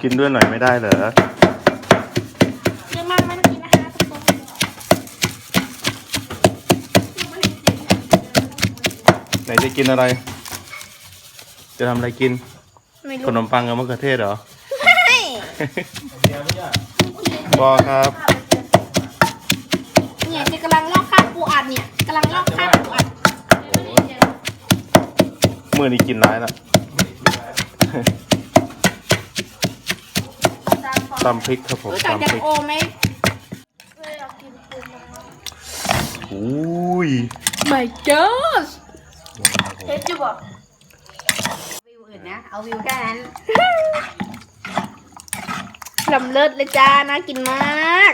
กินด้วยหน่อยไม่ได้เหรอเยอะมากไม่ต้องกินนะคะทุกคนไหนจะกินอะไร จะทำอะไรกิน ไม่ ข รู้ นมปังกับมะเขือเทศเหรอ ไม่ บอครับ เนี่ยจะกำลังลอกคราบปูอัดเนี่ยกำลังลอกคราบปูอัด มือนี้กินร้ายละตำพริกครับผม รู้จัก ตำ ยั พ ง ริก โอไหม อุ้ย My God เทสจูบอก วิวอื่นนะ เอาวิวแค่นั้น ลำเลิศเลยจ้าน่ากินมาก